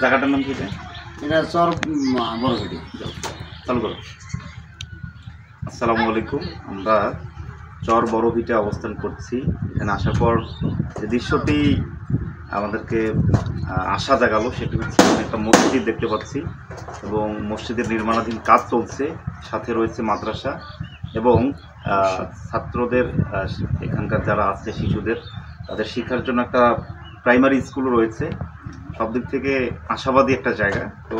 জায়গাটার নাম কি? এটা চর বড়ঘাটি। চালু করো। আসসালামু আলাইকুম। আমরা চর বড়ভিটে অবস্থান করছি। এখানে আসার পর যে দৃশ্যটি আমাদেরকে আশা জাগালো সেটি হচ্ছে একটা মসজিদ দেখতে পাচ্ছি এবং মসজিদের নির্মাণাধীন কাজ চলছে, সাথে রয়েছে মাদ্রাসা এবং ছাত্রদের এখানকার যারা আছে শিশুদের তাদের শিক্ষার জন্য একটা প্রাইমারি স্কুল রয়েছে। সব দিক থেকে আশাবাদী একটা জায়গা। তো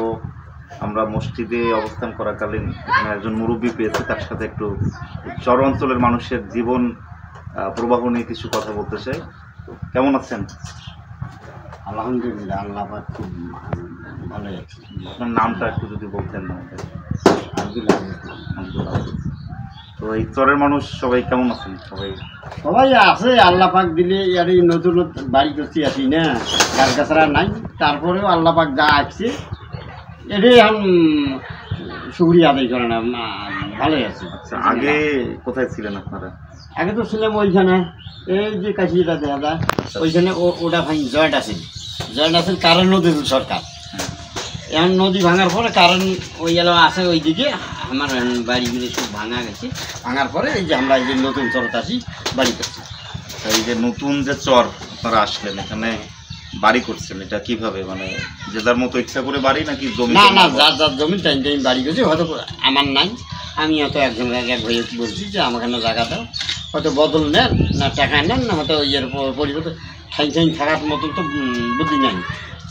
আমরা মসজিদে অবস্থান করাকালীন এখানে একজন মুরব্বী পেয়েছি, তার সাথে একটু চর অঞ্চলের মানুষের জীবন প্রবাহ নিয়ে কিছু কথা বলতে চাই। কেমন আছেন? আলহামদুলিল্লাহ, আল্লাহ পাক খুব ভালো আছে। আপনার নামটা একটু যদি বলতেন আমাদের। আব্দুল্লাহ। তো এই চরের মানুষ সবাই কেমন আছেন? সবাই আছে, আল্লাহ পাক দিলে আর এই নতুন বাড়ি করছি আসি না, গাছ গাছরা নাই, তারপরেও আল্লাহ পাক যা আসছে এটাই এখন শুকরিয়া আদায় করে না, ভালোই আছে। আচ্ছা, আগে কোথায় ছিলেন আপনারা? আগে তো ছিলাম ওইখানে, এই যে কাশিটা দেখা যায় ওইখানে, ওটা ভাই জয়েন্ট আছে কারণ নদী সরকার। এখন নদী ভাঙার পরে কারণ ওই এলো আছে ওইদিকে, আমার বাড়িগুলো সব ভাঙা গেছে। ভাঙার পরে এই যে আমরা এই যে নতুন চরতে আসি বাড়ি করছি। এই যে নতুন যে চর আপনারা আসলেন, এখানে বাড়ি করছেন, এটা কিভাবে? মানে যে যার মতো ইচ্ছা করে বাড়ি নাকি জমি? না না, যার যার জমি টাইম টাইম বাড়ি করছি। হয়তো আমার নাই, আমি হয়তো একজন এক ভাই বলছি যে আমাকে না জায়গা দাও, হয়তো বদল নেন না টাকা নেন না, হয়তো ইয়ের পরিবর্তে ঠাই ঠাই থাকার মতন তো বুদ্ধি নাই।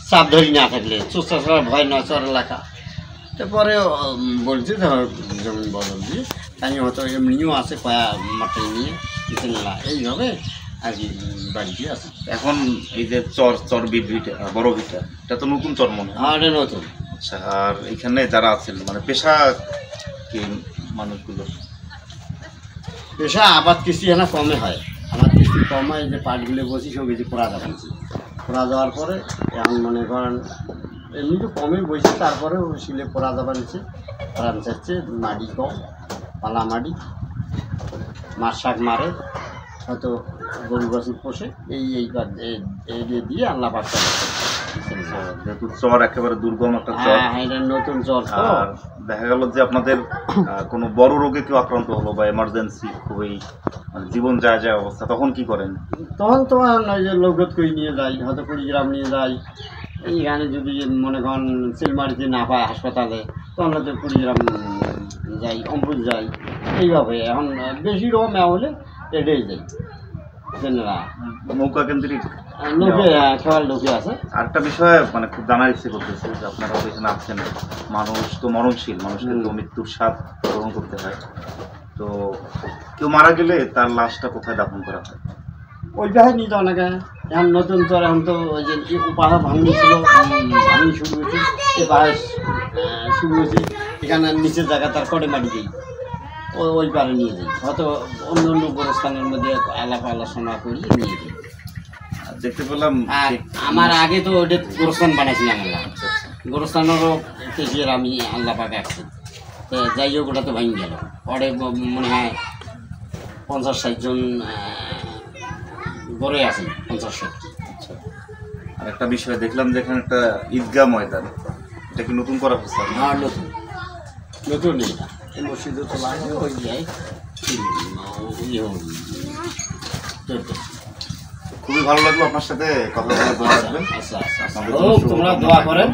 চাপ ধরি না থাকলে চোস্তা ছাড়ার ভয় নয় চর এলাকা। তারপরে বলছি জমি বদল দিয়ে আমি হয়তো এমনিও আছে কয়া মাথায় নিয়ে না, এইভাবে আর কি বাড়িতে আছে। এখন এই যে চর ভিটা বড় ভিটা, এটা তো নতুন চর মনে হয়? হ্যাঁ, এটা নতুন। আচ্ছা, আর এখানে যারা আছেন মানে পেশা কি মানুষগুলো? পেশা আবাদ কৃষি এখানে কমে হয়, আবাদ কৃষি কম হয়। যে পাটগুলো বসি সব কিছু করা যাচ্ছে, করা যাওয়ার পরে এখন মনে করেন এমনি তো কমে বসি, তারপরে শিলে করা যাবা নিচ্ছে রান চাচ্ছে, মাটি কম, পালা মাটি, মাছ শাক মারে, হয়তো গরু বাছুর পোষে, এই দিয়ে আল্লাহ পাক করে। যেহেতু চর একেবারে দুর্গম একটা চর, এটা নতুন চর, আর দেখা গেল যে আপনাদের কোনো বড় রোগে কেউ আক্রান্ত হলো বা এমার্জেন্সি খুবই মানে জীবন যায় যায় অবস্থা, তখন কি করেন? তখন তো ওই যে লোকগত করে নিয়ে যাই, হয়তো কুড়িগ্রাম নিয়ে যাই। এইখানে যদি মনে করেন সিলমারিতে না পায় হাসপাতালে, তখন হয়তো কুড়িগ্রাম যাই, অম্বুজ যাই, এইভাবে। এখন বেশি রকম হলে এটাই যাই। নৌকা কেন্দ্রিক লোকে খেয়াল লোকে আছে। আরেকটা বিষয় মানে খুব জানার ইচ্ছে করতেছে যে আপনারা এখানে আছেন, মানুষ তো মরণশীল, মানুষকে তো মৃত্যুর স্বাদ গ্রহণ করতে হয়। তো কেউ মারা গেলে তার লাশটা কোথায় দাফন করা হয়? ওইটাই নিত অনেকে। এখন নতুন চর, এখন তো ওই যে পাহাড় ভাঙনি ছিল, ভাঙনি শুরু হয়েছে, এই পাহাড় শুরু হয়েছে, এখানে নিচের জায়গা তার কটে মাটি দিই, ওই পারে নিয়ে যাই, হয়তো অন্য অন্য গোরস্থানের মধ্যে আলোচনা করি নিয়ে যাই। দেখতে পেলাম আমার আগে তো ওটা গোরস্থান বানাইছিলাম আল্লাহ, গোরস্থানেরও কেজিয়ার আমি আল্লাহ পাকে আসছি। তো যাই হোক, ওটা তো ভাঙি গেল, পরে মনে হয় 50-60 জন গড়ে আছেন, 50-60। আচ্ছা, আর একটা বিষয় দেখলাম যে এখানে একটা ঈদগাহ ময়দান, এটা কি নতুন করা হচ্ছে? হ্যাঁ, নতুন নেই না, এই মসজিদে তো লাগে ওই যায়। খুবই ভালো লাগলো আপনার সাথে কথা বলে। দোয়া রাখবেন। আচ্ছা, তোমরা দোয়া করেন।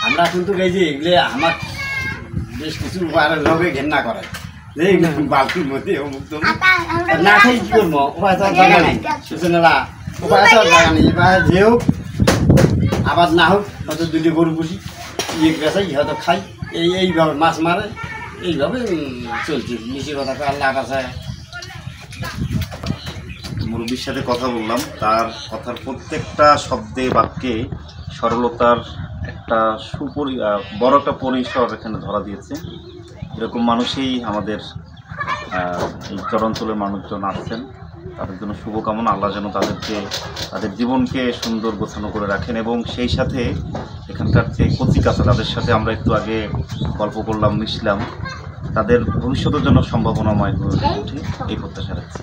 আমরা কিন্তু এই যে এগুলো আমার বেশ কিছু লোকে ঘেন্না করে, বালতির মধ্যে না খাই কি করবো, উপায় তো জায়গা নেই, উপায় তো জায়গা নেই। যে হোক আবাদ না হোক, হয়তো দুটো গরু পুষি, বেচাই, হয়তো খাই, এইভাবে মাছ মারে, এইভাবে চলছে। নিচে কথা আল্লাহ কাছে মুরব্বীর সাথে কথা বললাম, তার কথার প্রত্যেকটা শব্দে বাক্যে সরলতার একটা বড় একটা পরিসর এখানে ধরা দিয়েছে। এরকম মানুষই আমাদের এই চরাঞ্চলের মানুষজন আসছেন, তাদের জন্য শুভকামনা। আল্লাহ যেন তাদের জীবনকে সুন্দর গোছানো করে রাখেন এবং সেই সাথে এখানকার যে কচিকাঁচা, তাদের সাথে আমরা একটু আগে গল্প করলাম, মিশলাম, তাদের ভবিষ্যতের জন্য সম্ভাবনাময় হয়ে ওঠে এই প্রত্যাশা রাখছি।